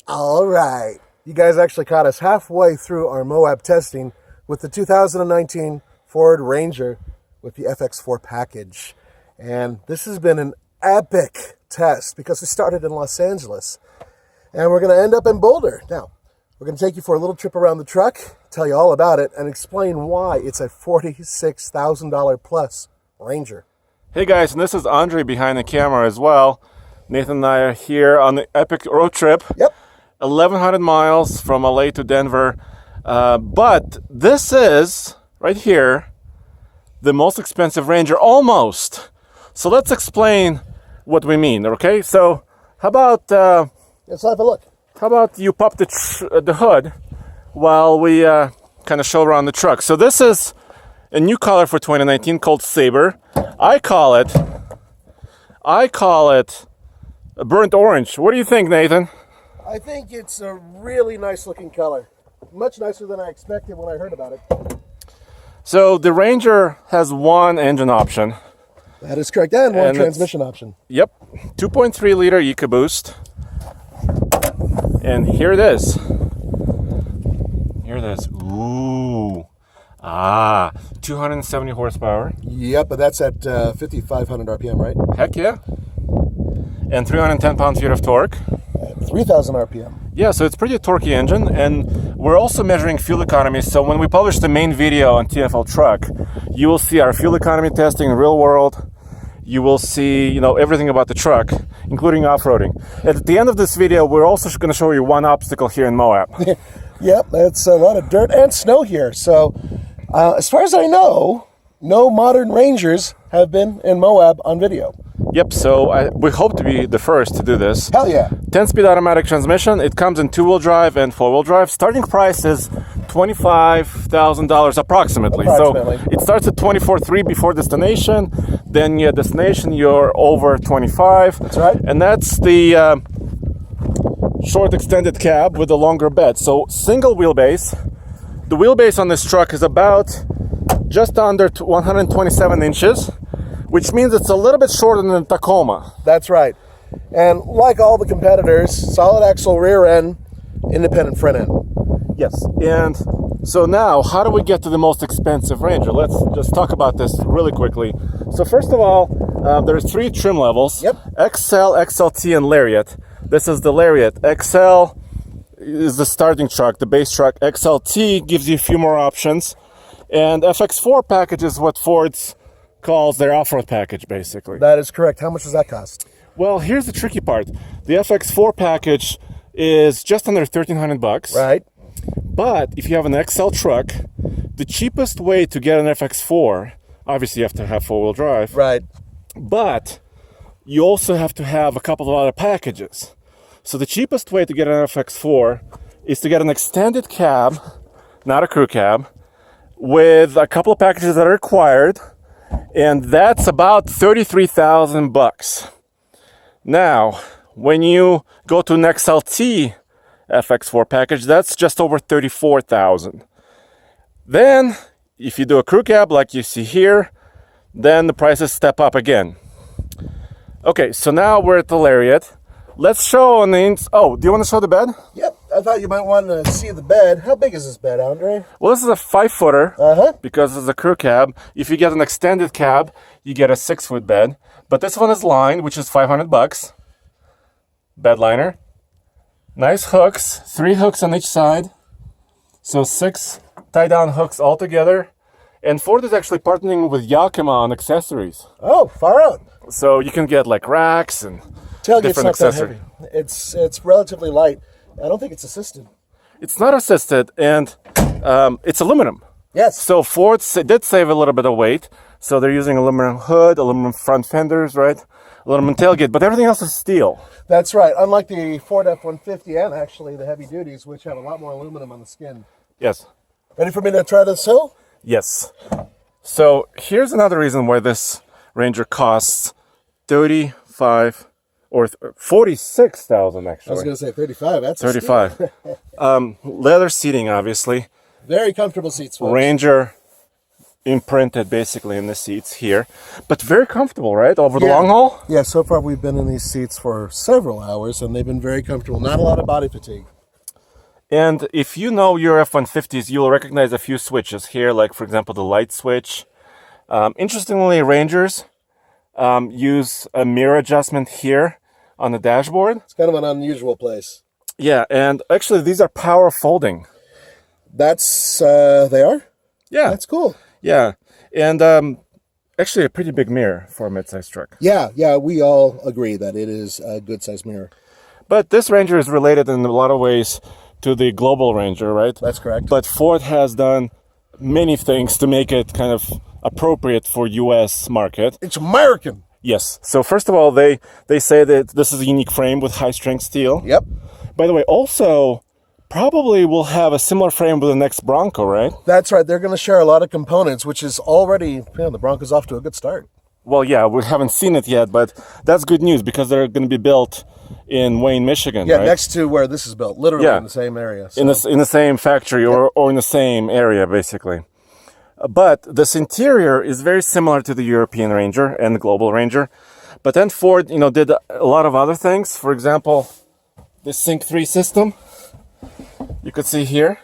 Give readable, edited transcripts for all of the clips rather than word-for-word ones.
All right. You guys actually caught us halfway through our Moab testing with the 2019 Ford Ranger with the FX4 package. And this has been an epic test because we started in Los Angeles and we're going to end up in Boulder. Now, we're going to take you for a little trip around the truck, tell you all about it, and explain why it's a $46,000 plus Ranger. Hey guys, and this is Andre behind the camera as well. Nathan and I are here on the epic road trip. Yep. 1,100 miles from LA to Denver. But this is, right here, the most expensive Ranger, almost. So let's explain what we mean, okay? So how about... let's have a look. How about you pop the hood while we kind of show around the truck. So this is a new color for 2019 called Saber. I call it a burnt orange. What do you think, Nathan? I think it's a really nice looking color. Much nicer than I expected when I heard about it. So the Ranger has one engine option. That is correct, and one transmission option. Yep, 2.3 liter EcoBoost. And here it is. Here it is. Ooh. 270 horsepower. Yep, but that's at 5,500 RPM, right? Heck yeah. And 310 pound-feet of torque. At 3,000 RPM. Yeah, so it's pretty torquey engine, and we're also measuring fuel economy. So when we publish the main video on TFL Truck, you will see our fuel economy testing in real world. You will see, everything about the truck, including off-roading. At the end of this video, we're also going to show you one obstacle here in Moab. Yep, it's a lot of dirt and snow here. So, as far as I know, no modern Rangers have been in Moab on video. Yep, so we hope to be the first to do this. Hell yeah. 10-speed automatic transmission. It comes in two-wheel drive and four-wheel drive. Starting price is $25,000 approximately. So it starts at $24,300 before destination. Then at destination, you're over $25,000. That's right. And that's the short extended cab with a longer bed. So single wheelbase. The wheelbase on this truck is about just under 127 inches, which means it's a little bit shorter than the Tacoma. That's right. And like all the competitors, solid axle rear end, independent front end. Yes. And so now, how do we get to the most expensive Ranger? Let's just talk about this really quickly. So first of all, there's three trim levels. Yep. XL, XLT, and Lariat. This is the Lariat. XL is the starting truck, the base truck. XLT gives you a few more options. And FX4 package is what Ford's calls their off-road package, basically. That is correct. How much does that cost? Well, here's the tricky part. The FX4 package is just under $1,300. Right. But if you have an XL truck, the cheapest way to get an FX4, obviously you have to have four-wheel drive. Right. But you also have to have a couple of other packages. So the cheapest way to get an FX4 is to get an extended cab, not a crew cab, with a couple of packages that are required, and that's about $33,000. Now, when you go to an XLT FX4 package, that's just over $34,000. Then, if you do a crew cab like you see here, then the prices step up again. Okay, so now we're at the Lariat. Let's show on the oh, do you want to show the bed? Yep, I thought you might want to see the bed. How big is this bed, Andre? Well, this is a 5-footer because it's a crew cab. If you get an extended cab, you get a 6-foot bed. But this one is lined, which is $500. Bed liner. Nice hooks, 3 hooks on each side. So 6 tie-down hooks all together. And Ford is actually partnering with Yakima on accessories. Oh, far out. So you can get like racks and Tailgate's not that heavy. It's relatively light. I don't think it's assisted. It's not assisted, and it's aluminum. Yes. So Ford did save a little bit of weight. So they're using aluminum hood, aluminum front fenders, right? Aluminum tailgate, but everything else is steel. That's right. Unlike the Ford F-150 and actually the heavy duties, which have a lot more aluminum on the skin. Yes. Ready for me to try this hill? Yes. So here's another reason why this Ranger costs $35,000 or $46,000 actually. I was going to say 35. That's 35. Leather seating, obviously. Very comfortable seats, folks. Ranger imprinted basically in the seats here, but very comfortable, right? Over the long haul? Yeah, so far we've been in these seats for several hours and they've been very comfortable. Not a lot of body fatigue. And if you know your F-150s, you'll recognize a few switches here, like for example, the light switch. Interestingly, Rangers use a mirror adjustment here on the dashboard. It's kind of an unusual place. Yeah, and actually these are power folding. That's, they are? Yeah. That's cool. Yeah, and actually a pretty big mirror for a mid-sized truck. Yeah, we all agree that it is a good-sized mirror. But this Ranger is related in a lot of ways to the Global Ranger, right? That's correct. But Ford has done many things to make it kind of appropriate for U.S. market. It's American. Yes. So first of all, they say that this is a unique frame with high-strength steel. Yep. By the way, also probably will have a similar frame with the next Bronco, right? That's right. They're going to share a lot of components, which is already, the Bronco's off to a good start. Well, yeah, we haven't seen it yet, but that's good news because they're going to be built in Wayne, Michigan, Yeah, right? next to where this is built, literally in the same area. So. In the same factory or in the same area, basically. But this interior is very similar to the European Ranger and the Global Ranger. But then Ford, did a lot of other things. For example, the Sync 3 system. You could see here.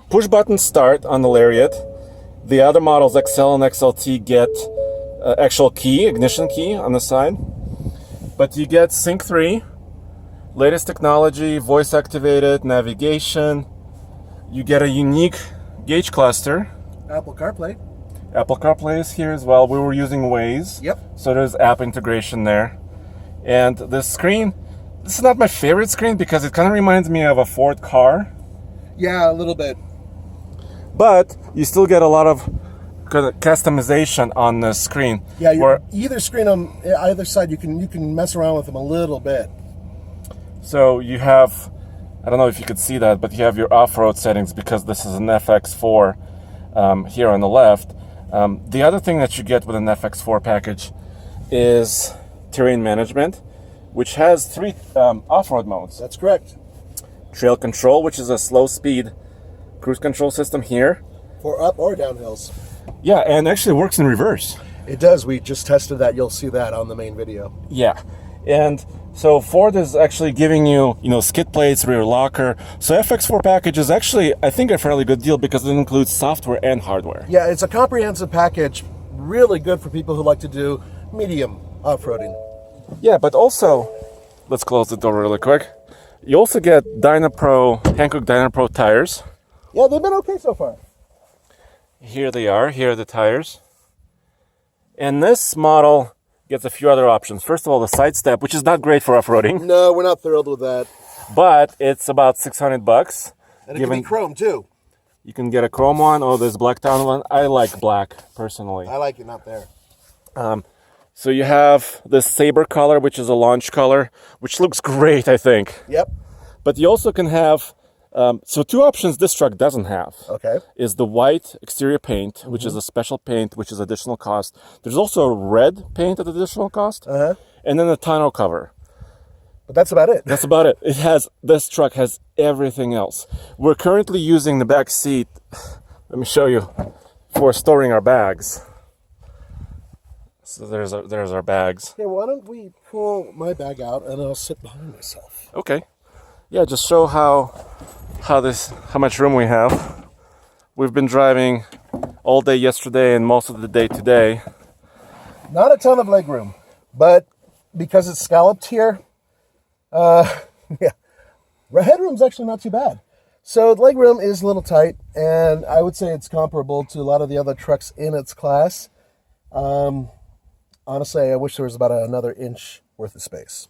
Push button start on the Lariat. The other models, XL and XLT, get actual key, ignition key on the side. But you get Sync 3, latest technology, voice activated, navigation. You get a unique gauge cluster. Apple CarPlay. Apple CarPlay is here as well. We were using Waze. Yep. So there's app integration there. And the screen, this is not my favorite screen because it kind of reminds me of a Ford car. Yeah, a little bit. But you still get a lot of kind of customization on the screen. Yeah, either screen on either side, you can mess around with them a little bit. So you have, I don't know if you could see that, but you have your off-road settings because this is an FX4 here on the left. The other thing that you get with an FX4 package is terrain management, which has 3 off-road modes. That's correct. Trail control, which is a slow-speed cruise control system here. For up or down hills. Yeah, and actually works in reverse. It does. We just tested that. You'll see that on the main video. Yeah, and so Ford is actually giving you, skid plates, rear locker. So FX4 package is actually, I think, a fairly good deal because it includes software and hardware. Yeah, it's a comprehensive package. Really good for people who like to do medium off-roading. Yeah, but also, let's close the door really quick. You also get Hankook Dynapro tires. Yeah, they've been okay so far. Here they are. Here are the tires. And this model gets a few other options. First of all, the side step, which is not great for off-roading. No, we're not thrilled with that. But it's about $600. And it can be chrome, too. You can get a chrome one or this black town one. I like black, personally. I like it not there. So you have this Sabre color, which is a launch color, which looks great, I think. Yep. But you also can have, so 2 options this truck doesn't have. Okay. Is the white exterior paint, which is a special paint, which is additional cost. There's also a red paint at additional cost. Uh-huh. And then a tonneau cover. But that's about it. That's about it. This truck has everything else. We're currently using the back seat, let me show you, for storing our bags. So there's our bags. Okay, why don't we pull my bag out and I'll sit behind myself. Okay. Yeah, just show how much room we have. We've been driving all day yesterday and most of the day today. Not a ton of legroom, but because it's scalloped here, headroom's actually not too bad. So the legroom is a little tight, and I would say it's comparable to a lot of the other trucks in its class. Honestly, I wish there was about another inch worth of space.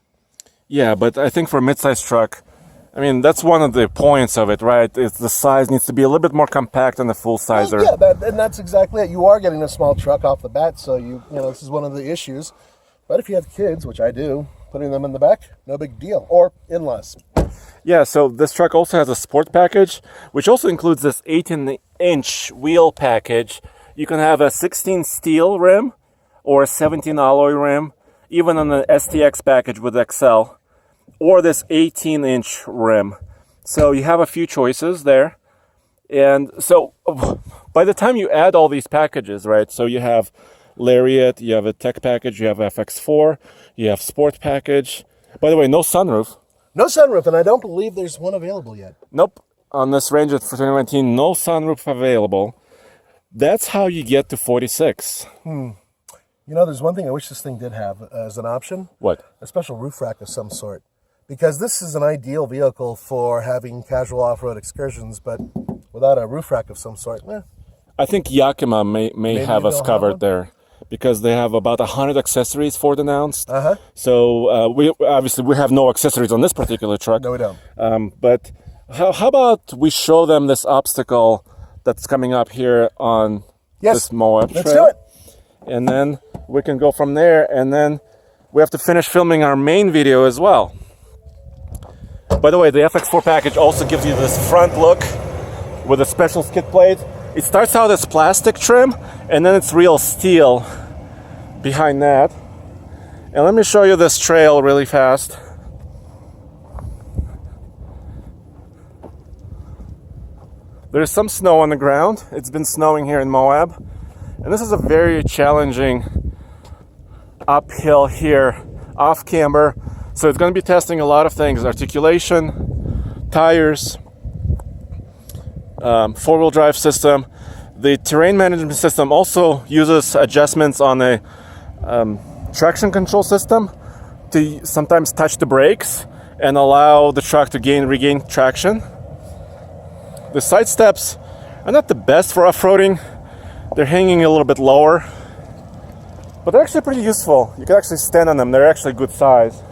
Yeah, but I think for a mid-sized truck, I mean, that's one of the points of it, right? It's the size needs to be a little bit more compact than the full-sizer. Well, yeah, and that's exactly it. You are getting a small truck off the bat, so this is one of the issues. But if you have kids, which I do, putting them in the back, no big deal. Or in-laws. Yeah, so this truck also has a sport package, which also includes this 18-inch wheel package. You can have a 16 steel rim or a 17 alloy rim, even on the STX package with XL, or this 18-inch rim. So you have a few choices there. And so by the time you add all these packages, right, so you have Lariat, you have a tech package, you have FX4, you have sport package. By the way, no sunroof. No sunroof, and I don't believe there's one available yet. Nope. On this Ranger for 2019, no sunroof available. That's how you get to 46. You know, there's one thing I wish this thing did have as an option. What? A special roof rack of some sort. Because this is an ideal vehicle for having casual off-road excursions, but without a roof rack of some sort, I think Yakima may have us they'll have covered one. there, because they have about 100 accessories Ford announced. Uh-huh. So we have no accessories on this particular truck. No, we don't. But how about we show them this obstacle that's coming up here on this Moab Let's trail? do it. And then we can go from there, and then we have to finish filming our main video as well. By the way, the FX4 package also gives you this front look with a special skid plate. It starts out as plastic trim, and then it's real steel behind that. And let me show you this trail really fast. There's some snow on the ground. It's been snowing here in Moab. And this is a very challenging uphill here, off camber. So it's going to be testing a lot of things: articulation, tires, four-wheel drive system. The terrain management system also uses adjustments on the traction control system to sometimes touch the brakes and allow the truck to regain traction. The side steps are not the best for off-roading. They're hanging a little bit lower, but they're actually pretty useful. You can actually stand on them. They're actually good size.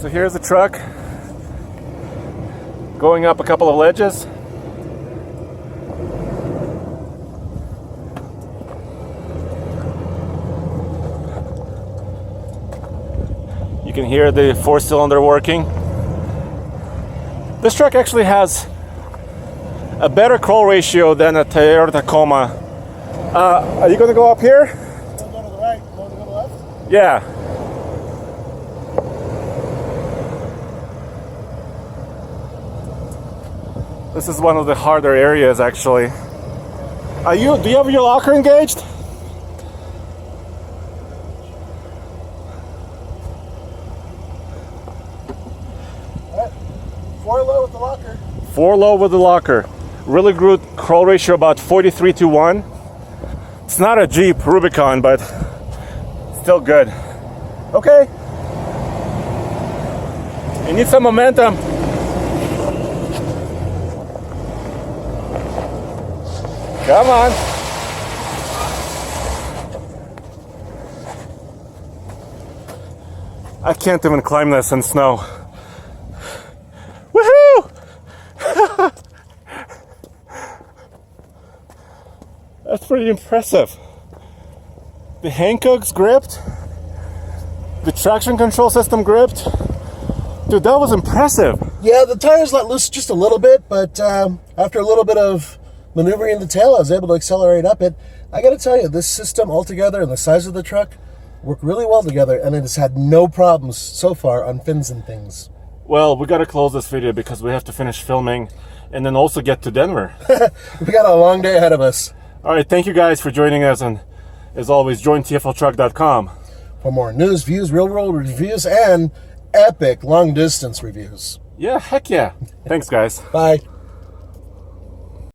So here's the truck going up a couple of ledges. You can hear the four-cylinder working. This truck actually has a better crawl ratio than a Toyota Tacoma. Are you going to go up here? Want to go to the right? Want to go to the left? Yeah. This is one of the harder areas, actually. Do you have your locker engaged? Four low with the locker. 4 low with the locker. Really good crawl ratio, about 43-1. It's not a Jeep Rubicon, but still good. Okay. You need some momentum. Come on. I can't even climb this in snow. Woohoo! That's pretty impressive. The Hankook's gripped. The traction control system gripped. Dude, that was impressive. Yeah, the tires let loose just a little bit, but after a little bit of maneuvering the tail, I was able to accelerate up it. I got to tell you, this system altogether and the size of the truck work really well together, and it has had no problems so far on fins and things. Well, we got to close this video because we have to finish filming and then also get to Denver. We got a long day ahead of us. All right, thank you guys for joining us, and as always, join tfltruck.com For more news, views, real-world reviews, and epic long-distance reviews. Yeah, heck yeah. Thanks, guys. Bye.